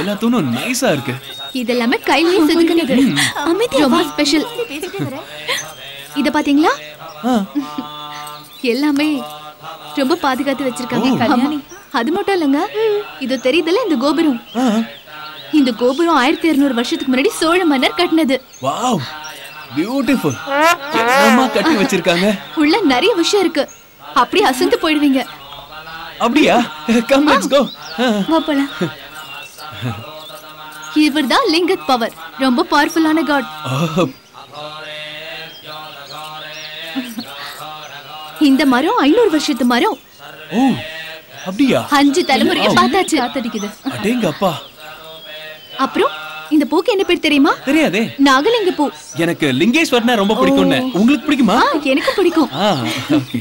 எல்லா தூணும் நைஸா இருக்கு. இதெல்லாமே கையிலேயே செதுக்குனது. ரொம்ப ஸ்பெஷல். இத பாத்தீங்களா? எல்லாமே ரொம்ப பாதுகாத்து வச்சிருக்காங்க. அது மட்டும் இல்லங்க, இது தெரியுதுல இந்த கோபுரம். இந்த கோபுரம் 1200 வருஷத்துக்கு முன்னாடி சோழ மன்னர் கட்டினது. Wow, beautiful. என்னமா கட்டி வச்சிருக்காங்க. உள்ள நிறைய விஷயம் இருக்கு. அப்படியே அசந்து போயிடுவீங்க. அப்படியா? Come let's go. வா போலாம். இவர்தான் லிங்கத் பவர். ரொம்ப பவர்ஃபுல்லான காட். இந்த மரம் 500 வருஷத்து மரம். ஓ, அப்படியா? 5 தலைமுறையை பார்த்தாச்சு. காத்தடிக்குது. அடேங்கப்பா. அப்புறம் இந்த பூக்கு என்ன பேர் தெரியுமா? தெரியாதே. நாகலிங்க பூ. எனக்கு லிங்கேஸ்வரனா ரொம்ப பிடிக்கும்னு. உங்களுக்கு பிடிக்குமா? எனக்கு பிடிக்கும். ஓகே.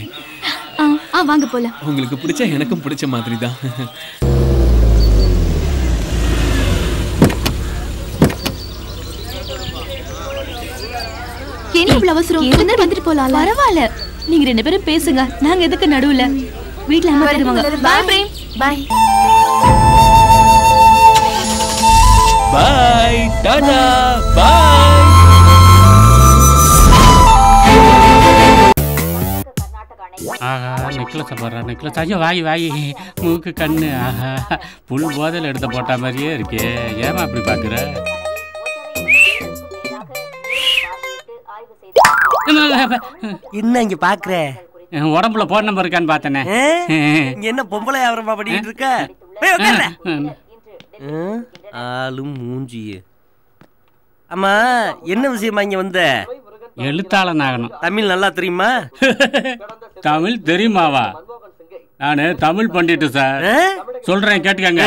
வாங்க போலாம். உங்களுக்கு பிடிச்ச எனக்கும் பிடிச்ச மாதிரி தான். என்ன இவ்வளவு அவசரம்? வந்துட்டு போலாம். பரவாயில்ல, நீங்க 2 பேரும் பேசுங்க. நாங்க எதுக்கு நடுவுல? வீட்ல அம்மா தருவாங்க. Bye Prem. Bye bye. Tata. Bye. ஆஹா, நெக்லஸ் பாரு, நெக்லஸ். ஐயோ, வாயி மூக்கு கண்ணு. ஆஹா, புல் போதையில் எடுத்து போட்ட மாதிரியே இருக்கே. ஏமா அப்படி பாக்குற? என்ன இங்க பாக்குற? உடம்புல போன் நம்பர் இருக்கான்னு பார்த்தனே. என்ன பொம்பளை வியாபாரமா பண்ணிட்டு இருக்க? ஆளும் மூஞ்சியே. அம்மா, என்ன விஷயமா இங்க வந்த? எழுத்தாளன் ஆகணும். தமிழ் நல்லா தெரியுமா? தமிழ் தெரியுமாவா? நானு தமிழ் பண்டிட்டு சார். சொல்றேன் கேட்டுக்கங்க.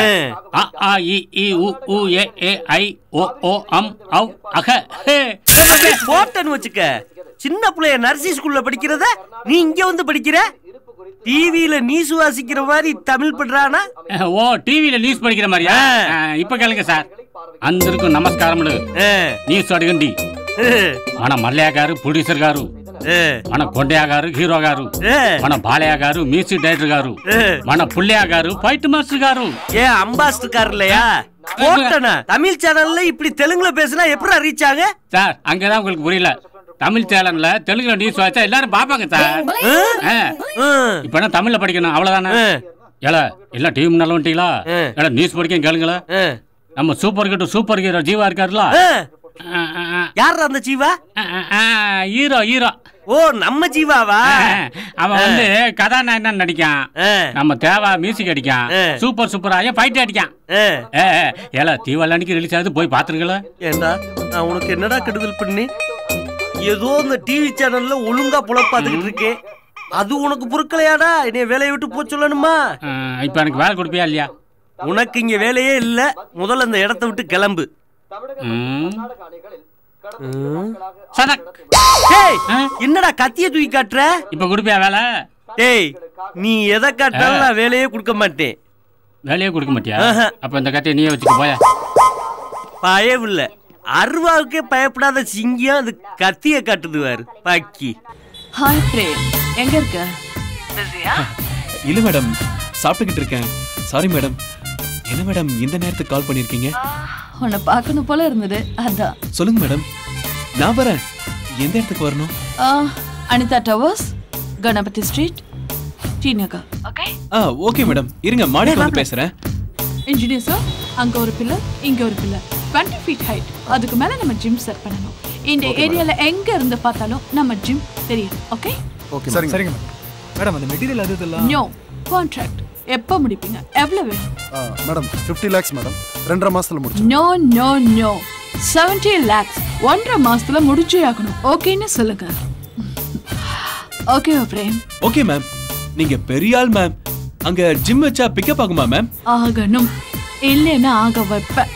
அ ஆ இ ஈ உ ஊ ஏ ஏ ஐ ஓ ஓ அம் ஔ அக. போட்டன்னு வச்சுக்க. சின்ன பிள்ளைய நர்சரி ஸ்கூல்ல படிக்கிறத நீ இங்க வந்து படிக்கிற? டிவில நியூஸ் வாசிக்கிற மாதிரி தமிழ் பண்றானா? ஓ, டிவில நியூஸ் படிக்கிற மாதிரியா? இப்ப கேளுங்க சார். అందరికీ నమస్కారములు. న్యూస్ అడగండి. మన మల్లయ్య గారు ప్రొడ్యూసర్ గారు, మన కొండయ్య గారు హీరో గారు, మన బాలయ్య గారు మ్యూజిక్ డైరెక్టర్ గారు, మన పుల్లయ్య గారు ఫైట్ మాస్టర్ గారు. ஏ அம்பாஸ்டர் கார் இல்லையா? போட்டனா தமிழ் சேனல்ல இப்படி தெலுங்குல பேசினா எப்படி ரீச் ஆக? சார், அங்கதான் உங்களுக்கு புரியல. தமிழ் சேனல்ல தெலுங்குல நியூஸ் வாச்சா எல்லாரும் பாப்பாங்க சார். இப்ப என்ன தமிழ்ல படிக்கணும், அவ்வளவுதானே? ஏல எல்லாம் டிவி முன்னால வந்துட்டீங்களா? நியூஸ் படிக்க கேளுங்களா. நம்ம சூப்பர் ஹீரோ ஜீவா இருக்காருல. யார் அந்த ஜீவா? ஹீரோ. ஓ, நம்ம ஜீவாவா? அவன் வந்து கதாநாயகன் நடிக்கான். நம்ம தேவா மியூசிக் அடிக்கான். சூப்பராக ஃபைட் அடிக்கான். ஏல தீபாவளி அன்னைக்கு ரிலீஸ் ஆகுது, போய் பாத்துருங்களா? ஏண்டா, நான் உனக்கு என்னடா கெடுதல் பண்ணி? ஏதோ இந்த டிவி சேனல்ல ஒழுங்கா புலப்பாத்துக்கிட்டு இருக்கேன். அது உனக்கு பொறுக்கலையாடா? என்னைய வேலையை விட்டு போய் சொல்லணுமா? இப்ப எனக்கு வேலை கொடுப்பியா இல்லையா? உனக்கு இங்க வேலையே இல்ல. முதல்ல இந்த இடத்தை விட்டு கிளம்பு. என்னடா கத்திய தூக்கி காட்டுற? இப்ப கொடுப்பியா வேலை? டேய், நீ எதை காட்டாலும் நான் வேலையே கொடுக்க மாட்டேன். வேலையே கொடுக்க மாட்டியா? அப்ப இந்த கத்தியை நீயே வச்சுக்க போய. பயம் இல்ல, அருவாவுக்கே பயப்படாத சிங்கம் அது கத்திய காட்டுதுவாரு பாக்கி. ஹாய் பிரேம், எங்க இருக்க? இல்ல மேடம், சாப்பிட்டுக்கிட்டு இருக்கேன். Sorry madam. என்ன மேடம் இந்த நேரத்துக்கு கால் பண்ணிருக்கீங்க? உன்னை பார்க்கணும் போல இருந்தது, அதான். சொல்லுங்க மேடம், நான் வரேன். எந்த இடத்துக்கு வரணும்? Anitha towers, Ganapathi street, T Nagar. Okay? Okay madam, இருங்க மாடிக்கு வந்து பேசுறேன். இன்ஜினியர் சார், அங்க ஒரு பில்லர், இங்க ஒரு பில்லர், 20 feet ஹைட். அதுக்கு மேல நம்ம ஜிம் செட் பண்ணணும். இந்த ஏரியால எங்க இருந்து பார்த்தாலும் நம்ம ஜிம் தெரியும். ஓகே? ஓகே சரிங்க மேடம். அந்த மெட்டீரியல் அது இல்ல. நோ, கான்ட்ராக்ட் எப்ப முடிப்பீங்க? எவ்வளவு வேணும்? Madam 50 lakhs madam. 2.5 மாசத்துல முடிச்சு. நோ 70 lakhs 1.5 மாசத்துல முடிச்சே ஆகணும். ஓகேன்னு சொல்லுங்க. ஓகே பிரேம். Okay ma'am. நீங்க பெரிய ஆள் மேம். அங்க ஜிம் வச்சா பிக்கப் ஆகுமா மேம்? ஆகணும், இல்லைன்னா ஆக வைப்பேன்.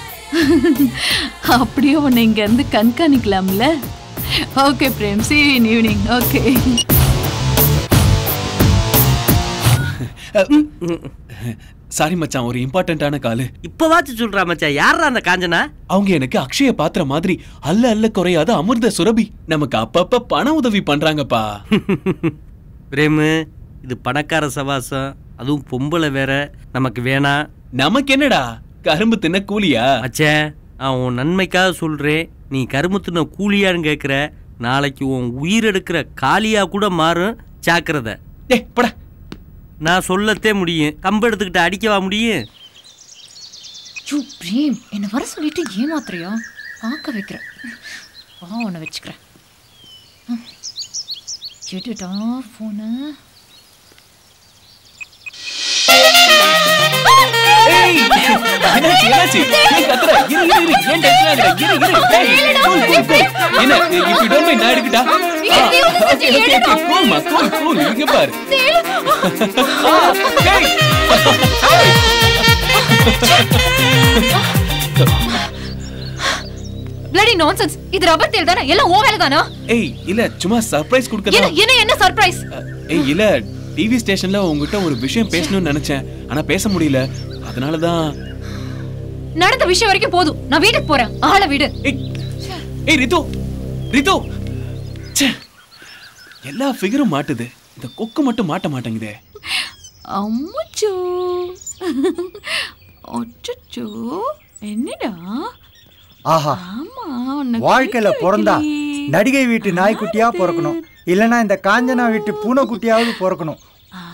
அப்படியே உன்னை இங்க இருந்து கண்காணிக்கலாம்ல. Okay Prem, see you in evening. Okay. Sorry மச்சான், ஒரு இம்பார்ட்டன்ட்டான கால். இப்பவாச்சு சொல்றா மச்சான். யாரா அந்த காஞ்சனா? அவங்க எனக்கு அக்ஷய பாத்திர மாதிரி அல்ல குறையாத அமிர்த சுரபி. நமக்கு அப்பப்ப பண உதவி பண்றாங்கப்பா. பிரேமு, இது பணக்கார சவாசம், அதுவும் பொம்பளை வேற. நமக்கு வேணாம். நமக்கு என்னடா, கரும்பு தின்ன கூலியா? அச்சே, நான் உன் நன்மைக்காக சொல்றேன். நீ கரும்பு தின்ன கூலியான்னு கேட்குற. நாளைக்கு உன் உயிர் எடுக்கிற காலியா கூட மாறும். ஜாக்கிரதை. டேய் போடா. நான் சொல்லத்தே முடியும். கம்பு எடுத்துக்கிட்டு அடிக்கவா முடியும்? பிரேம், என்ன வர சொல்லிட்டு ஏமாத்துறியா? பார்க்க வைக்கிறேன். உன்னை வச்சுக்கிறேன். எடுடா போன. ஏய் என்னாச்சு என்னாச்சு? ஏன் கத்துற? இரு இரு இரு. ஏன் டென்ஷன் ஆகுற? இரு இரு. ஏய் கூல் கூல் கூல். என்ன if you don't mind நான் எடுக்கட்டா? ஓகே கூல்மா கூல் கூல். இங்க பாரு. ஏய் bloody nonsense. இது ரப்பர் தேல் தானே? எல்லாம் ஓ வேலை தானா? ஏய் இல்ல சும்மா சர்ப்ரைஸ் கொடுக்கறதா. என்ன சர்ப்ரைஸ்? ஏய் இல்ல டிவி ஸ்டேஷன்ல உங்ககிட்ட ஒரு விஷயம் பேசணும்னு நினைச்சேன். ஆனா பேச முடியல. அதனால தான் நடந்த விஷயம் வரைக்கும் போதும். நான் வீட்டுக்கு போறேன். ஆளை விடு. ஏய் ரிது ரிது. ச்சே. எல்லா ஃபிகரும் மாட்டுது. இந்த கொக்கு மட்டும் மாட்ட மாட்டேங்குதே. அம்முச்சோ. அச்சச்சோ. என்னடா? ஆஹா, வாழ்க்கையில பிறந்தா நடிகை வீட்டு நாய்க்குட்டியா பிறக்கணும், இல்லைன்னா இந்த காஞ்சனா வீட்டு பூனைக்குட்டியாவது பிறக்கணும்.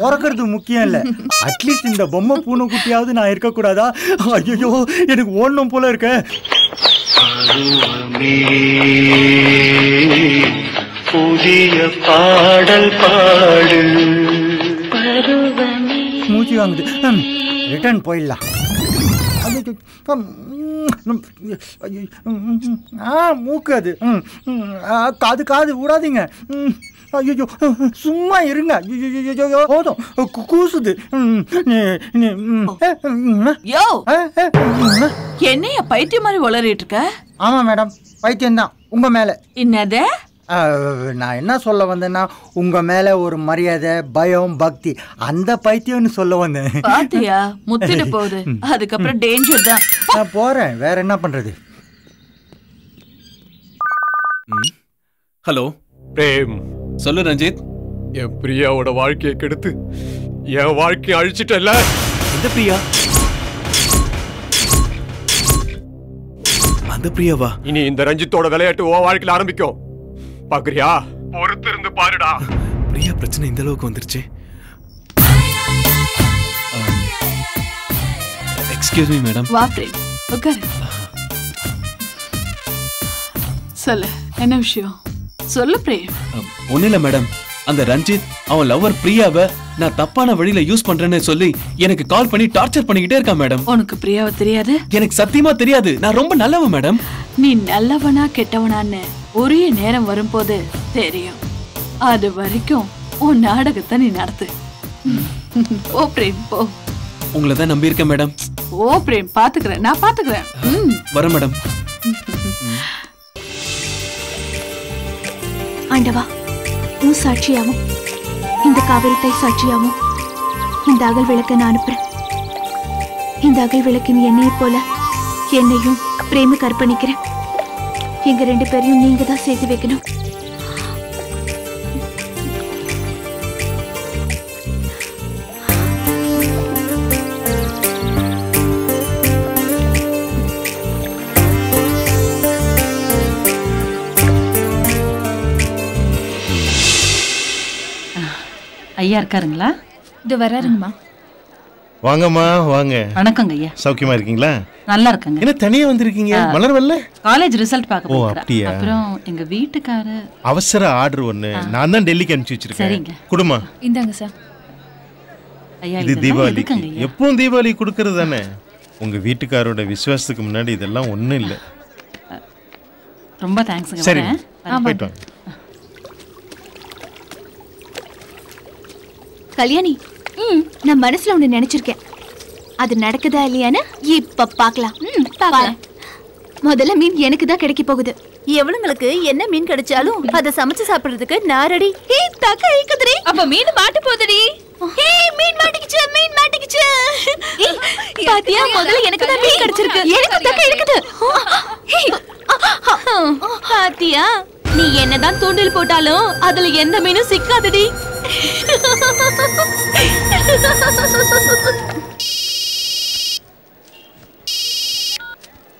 பிறக்கிறது முக்கியம் இல்லை, அட்லீஸ்ட் இந்த பொம்மை பூனைக்குட்டியாவது நான் இருக்கக்கூடாதா? ஐயோ, எனக்கு ஓடணும் போல இருக்க. புதிய பாடல் பாடு. மூச்சு வாங்குது. ரிட்டர்ன் போயிடலாம். மூக்கு அது. காது காது விடாதீங்க. ஐயோ சும்மா இருங்க. ஐயோ போதும், கூசுது. என்னைய பைத்தியம் மாதிரி வளரிட்டு இருக்க? ஆமா மேடம், பைத்தியம்தான் உங்க மேல. என்னது? நான் என்ன சொல்ல வந்தேன்னா, உங்க மேல ஒரு மரியாதை, பயம், பக்தி, அந்த பைத்தியம்னு சொல்ல வந்தேன். பாத்தியா, முத்திட்டு போகுது. அதுக்கப்புறம் டேஞ்சர் தான். நான் போறேன், வேற என்ன பண்றது? ஹலோ பிரேம். சொல்லு ரஞ்சித். என் பிரியாவோட வாழ்க்கையை கெடுத்து என் வாழ்க்கையை அழிச்சிட்டல. எந்த பிரியா? அந்த பிரியாவா? இனி இந்த ரஞ்சித்தோட விளையாட்டு உன் வாழ்க்கையில ஆரம்பிக்கும். பாக்குறியா? பொறுத்து இருந்து பாருடா. பிரியா பிரச்சனை இந்த அளவுக்கு வந்துருச்சு. Excuse me madam. வா பிரேம், உட்காரு. சொல்லு, என்ன விஷயம்? சொல்லு பிரேம். ஒண்ணு இல்ல மேடம், அந்த ரஞ்சித் அவன் லவர் பிரியாவை நான் தப்பான வழியில யூஸ் பண்றேன்னு சொல்லி எனக்கு கால் பண்ணி டார்ச்சர் பண்ணிக்கிட்டே இருக்கான் மேடம். உனக்கு பிரியாவை தெரியாது? எனக்கு சத்தியமா தெரியாது. நான் ரொம்ப நல்லவன் மேடம். நீ நல்லவனா கெட்டவனான்னு உரிய நேரம் வரும்போது தெரியும். அது வரைக்கும் உன் நாடகத்தை நீ நடத்து. ஓ பிரேம் போ. உங்களை தான் நம்பி இருக்கேன் மேடம். ஓ பிரேம், பாத்துக்கிறேன், நான் பாத்துக்கிறேன். வர மேடம். ஆண்டவா, உன் சாட்சியாவும் இந்த காவிரி தாய் சாட்சியாவும் இந்த அகல் விளக்க நான் அனுப்புறேன். இந்த அகல் விளக்கின் எண்ணெயை போல என்னையும் பிரேமுக்கு அர்ப்பணிக்கிறேன். எங்க 2 பேரையும் நீங்க தான் சேர்த்து வைக்கணும். ஐயா இருக்காருங்களா? இது வராருங்கம்மா. வாங்கம்மா வாங்க. வணக்கங்க ஐயா. சௌக்கியமா இருக்கீங்களா? நல்லா இருக்கங்க. என்ன தனியா வந்திருக்கீங்க? மலர் வரல? காலேஜ் ரிசல்ட் பார்க்க போறேன். அப்படியே. அப்புறம் எங்க வீட்டுக்கார அவசர ஆர்டர் ஒன்னு நான் தான் டெல்லிக்கு அனுப்பிச்சு வச்சிருக்கேன். சரிங்க. குடுமா. இந்தாங்க சார். ஐயா இது தீபாவளி. எப்பவும் தீபாவளி கொடுக்கறது தானே. உங்க வீட்டுக்காரோட விசுவாசத்துக்கு முன்னாடி இதெல்லாம் ஒண்ணும் இல்ல. ரொம்ப தேங்க்ஸ்ங்க. சரி. போய்ட்டு வாங்க. கல்யாணி, நான் மனசுல ஒண்ணு நினைச்சிருக்கேன். அது நடக்குதா இல்லையான்னு இப்ப பாக்கலாம். முதல்ல மீன் எனக்கு தான் கிடைக்க போகுது. எவளுங்களுக்கு என்ன மீன் கிடைச்சாலும் அதை சமைச்சு சாப்பிடுறதுக்கு நான் ரெடி. அப்ப மீன் மாட்டு போகுதுடி. மீன் மாட்டிக்கிச்சு, மீன் மாட்டிக்கிச்சு. பாத்தியா, முதல்ல எனக்கு தான் மீன் கிடைச்சிருக்கு. எனக்கு தக்க இருக்குது. பாத்தியா, நீ என்னதான் தூண்டில் போட்டாலும் அதுல எந்த மீனும் சிக்காதடி.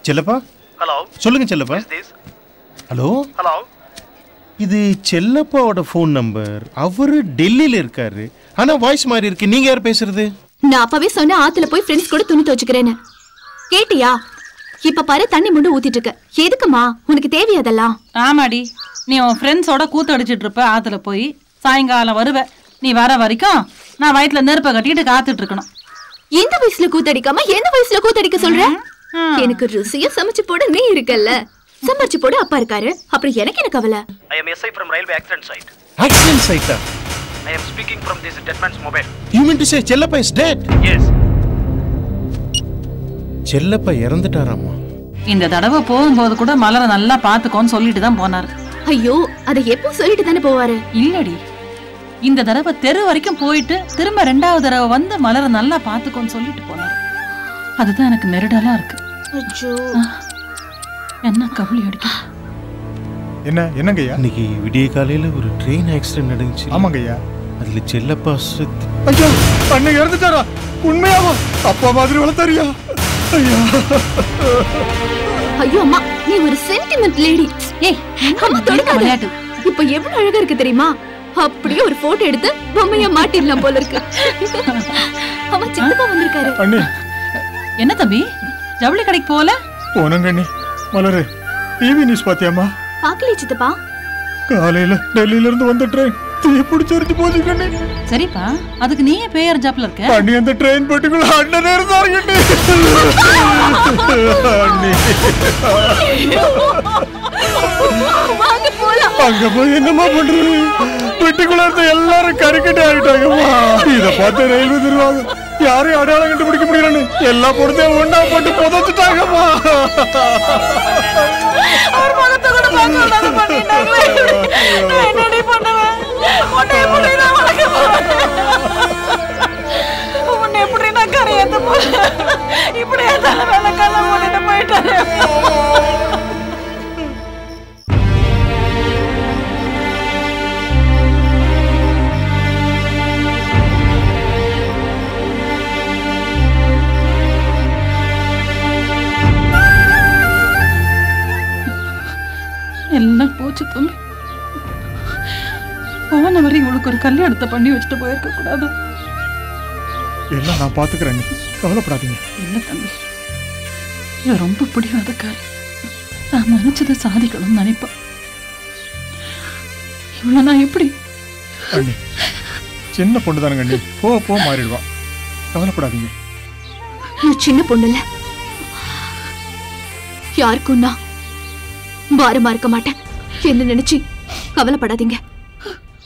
செல்லப்பா. ஹலோ. சொல்லுங்க செல்லப்பா. ஹலோ. ஹலோ. இது செல்லப்பாவோட ஃபோன் நம்பர். அவரு டெல்லியில இருக்காரு. ஆனா வாய்ஸ் மாதிரி இருக்கு. நீங்க யார் பேசுறது? நான் அப்பவே சொன்ன ஆத்துல போய் ஃப்ரெண்ட்ஸ் கூட துணி துவைச்சுக்கிறேன்னு. கேட்டியா? இப்ப பாரு தண்ணி முண்டு ஊத்திட்டு இருக்க. எதுக்குமா? உனக்கு தேவையதெல்லாம்? ஆமாடி, நீ உன் ஃப்ரெண்ட்ஸோட கூத்து அடிச்சிட்டு இருப்ப ஆத்துல போய். சாயங்காலம் வருவ. நீ வர வரைக்கும் நான் வயிற்றுல நெருப்பை கட்டிட்டு காத்துட்டு இருக்கணும். எந்த வயசுல கூத்தடிக்காம எந்த வயசுல கூத்தடிக்க சொல்ற? எனக்கு ருசியா சமைச்சு போட நீ இருக்கல்ல. சமைச்சு போட அப்பா இருக்காரு. அப்புறம் எனக்கு என்ன கவலை? I am SI from railway accident site. Accident site? I am speaking from this dead man's mobile. You mean to say Chellappa is dead? Yes. Chellappa இறந்துட்டாராமா. இந்த தடவை போகும்போது கூட மலரை நல்லா பாத்துக்கோன்னு சொல்லிட்டு தான் போனாரு. ஐயோ, அதை எப்போ சொல்லிட்டு தானே போவாரு? இல்லடி, இந்த தடவை தெரு வரைக்கும் போயிட்டு திரும்ப 2வது தடவை வந்து மலரை நல்லா பாத்துக்கோன்னு சொல்லிட்டு போனாரு. அதுதான் எனக்கு நெருடலா இருக்கு. என்ன கவலை அடிக்க? என்னங்கய்யா? இன்னைக்கு விடிய காலையில ஒரு ட்ரெயின் ஆக்சிடென்ட் நடந்துச்சு. ஆமாங்கய்யா. அதுல செல்லப்பா செத்து. ஐயோ, அண்ணன் இறந்துட்டாரா? உண்மையாவா? அப்பா மாதிரி வளர்த்தாரியா? ஐயோ அம்மா, நீ ஒரு சென்டிமெண்ட் லேடி. ஏய், அம்மா தொடாத. இப்ப எவ்வளவு அழகா இருக்கு தெரியுமா? அப்படியே ஒரு போட்டோ எடுத்து பொம்மையா மாட்டிடலாம் போல இருக்கு. அம்மா, சித்தப்பா வந்திருக்காரு. அண்ணே. என்ன தம்பி, ஜவுளி கடைக்கு போல? போனங்க அண்ணே. மலரு, டிவி நியூஸ் பாத்தியாமா? பாக்கலையே சித்தப்பா. காலையில டெல்லியில இருந்து வந்த ட்ரெயின் தீ பிடிச்சிருச்சு போச்சு கண்ணே. சரிப்பா, அதுக்கு நீ பேர் ஜாப்ல இருக்க? அண்ணி, அந்த ட்ரெயின் பெட்டிக்குள்ள அண்ணனே இருந்தாரு கண்ணே. அண்ணே, வாங்க போலாம். அங்க போய் என்னமா பண்றது? பெட்டிக்குள்ள இருந்த எல்லாரும் கறிக்கட்டை ஆயிட்டாங்கம்மா. இத பார்த்து ரயில்வே தருவாங்க. யாரையும் அடையாளம் கண்டுபிடிக்க முடியலன்னு எல்லா பொருத்தையும் ஒண்ணா போட்டு புதைச்சிட்டாங்கம்மா. அவர் முகத்தை கூட பார்க்க விடாத பண்ணிட்டாங்களே. நான் என்னடி பண்ணுவேன்? உன்னை எப்படி நான் வளர்க்க போறேன்? உன்னை எப்படி நான் கரையேற்ற போறேன்? இப்படியே தலை மேல கல்ல போட்டுட்டு போயிட்டாரு. எல்லாம் போச்சு தம்பி. போன வரை இவளுக்கு ஒரு கல்யாணத்தை பண்ணி வச்சுட்டு போயிருக்க கூடாது. எல்லாம் நான் பாத்துக்கிறேன், கவலைப்படாதீங்க. இல்ல தம்பி, இவ ரொம்ப பிடிவாதக்காரி. நான் நினைச்சதை சாதிக்கணும்னு நினைப்பேன். இவ்வளவு நான் எப்படி? அண்ணி, சின்ன பொண்ணு தானுங்க அண்ணி. போ மாறிடுவா, கவலைப்படாதீங்க. நான் சின்ன பொண்ணு இல்ல. யாருக்கும் நான் பாரமா இருக்க மாட்டேன். என்ன நினைச்சு கவலைப்படாதீங்க.